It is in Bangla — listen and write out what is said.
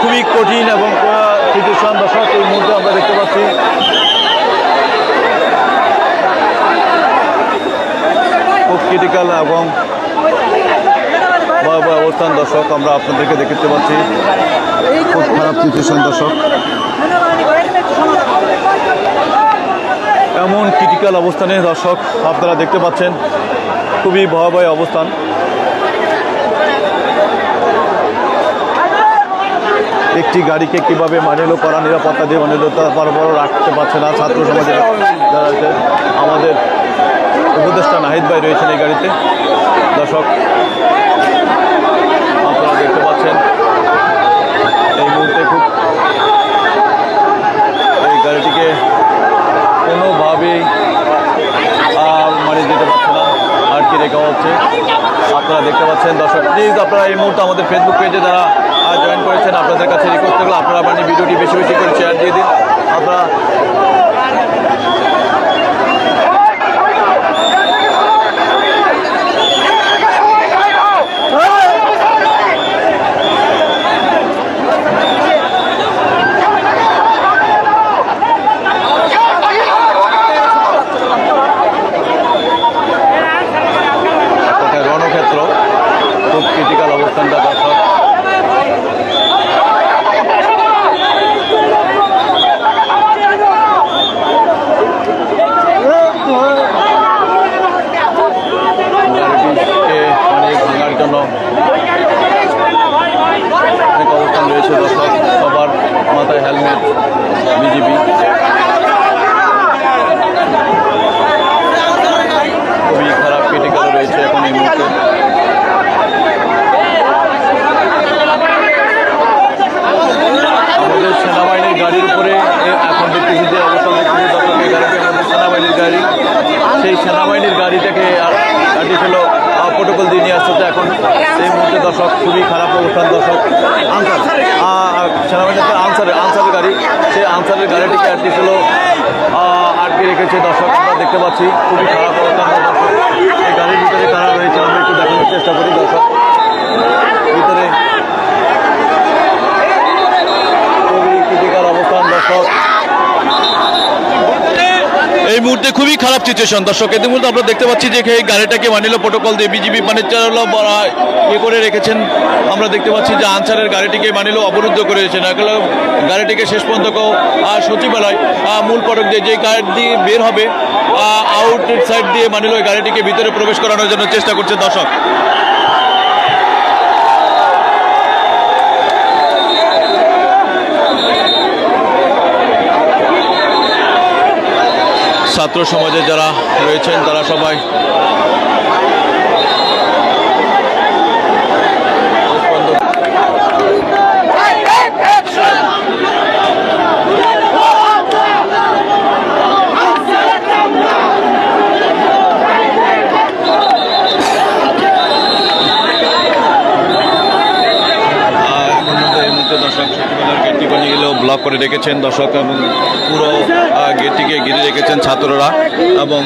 খুবই কঠিন এবং সিচুয়েশন দর্শক এই মুহূর্তে আমরা দেখতে পাচ্ছি। খুব ক্রিটিক্যাল এবং ভয়াবহ অবস্থান দর্শক আমরা আপনাদেরকে দেখতে পাচ্ছি। খুব খারাপ সিচুয়েশন দর্শক, এমন ক্রিটিক্যাল অবস্থানে দর্শক আপনারা দেখতে পাচ্ছেন, খুবই ভয়াবহ অবস্থান। একটি গাড়িকে কিভাবে মানিলো করা নিরাপত্তা দিয়ে মানিলো তারপরও রাখতে পারছে না ছাত্র সমাজের যারা আছে। আমাদের উপদেষ্টা নাহিদ ভাই রয়েছেন এই গাড়িতে দর্শক, আপনারা দেখতে পাচ্ছেন এই মুহূর্তে খুব এই গাড়িটিকে কোনোভাবেই মানিয়ে দিতে পারছে না, আটকে রেখা হচ্ছে। আপনারা দেখতে পাচ্ছেন দর্শক, প্লিজ আপনারা এই মুহূর্তে আমাদের ফেসবুক পেজে যারা জয়েন করেছেন আপনাদের কাছে রিকোয়েস্ট থাকলে আপনারা মানে ভিডিওটি বেশি বেশি করে শেয়ার দিয়ে দিন। আপনারা রণক্ষেত্র, খুব ক্রিটিক্যাল অবস্থানটা দর্শক। ভাঙার জন্য অনেক অবস্থান রয়েছে দর্শক, সবার মাথায় হেলমেট, বিজিবি। খুবই খারাপ ক্রিটিক্যাল রয়েছে এখন এই মুহূর্তে। আমাদের সেনাবাহিনীর গাড়ির উপরে এখন দেখতেছি যে অবস্থান দেখতেছি দর্শক, এই গাড়িটি আমাদের সেনাবাহিনীর গাড়ি। সেই সেনাবাহিনীর গাড়িটাকে গাড়ি ছিল প্রোটোকল দিয়ে নিয়ে আসতে এখন এই মুহূর্তে দর্শক, খুবই খারাপ অবস্থান দর্শক। আনসার সেনাবাহিনীতে আনসারের গাড়ি, সেই আনসারের গাড়িটিকে আটকে ছিল আটকে রেখেছে দর্শক, আমরা দেখতে পাচ্ছি। খুবই খারাপ অবস্থান দর্শক, এই গাড়ির ভিতরে কারা রয়েছে আমরা একটু দেখানোর চেষ্টা করি দর্শক। ভিতরে খুবই ক্রিটিক্যাল অবস্থান দর্শক, এই মুহূর্তে খুবই খারাপ সিচুয়েশন দর্শক। এই মুহূর্তে আমরা দেখতে পাচ্ছি যে এই গাড়িটাকে মানিলো প্রোটোকল দিয়ে বিজিবি মানে ইয়ে করে রেখেছেন। আমরা দেখতে পাচ্ছি যে আনসারের গাড়িটিকে মানিলো অবরুদ্ধ করে রেখেছেন। গাড়িটিকে শেষ পর্যন্ত সচিবালয় মূল ফটক দিয়ে যে গাড়ি দিয়ে বের হবে আউট সাইড দিয়ে মানিলো এই গাড়িটিকে ভিতরে প্রবেশ করানোর জন্য চেষ্টা করছে দর্শক। ছাত্র সমাজে যারা রয়েছেন তারা সবাই ব্লক করে রেখেছেন দর্শক এবং পুরো গেটটিকে ঘিরে রেখেছেন ছাত্ররা এবং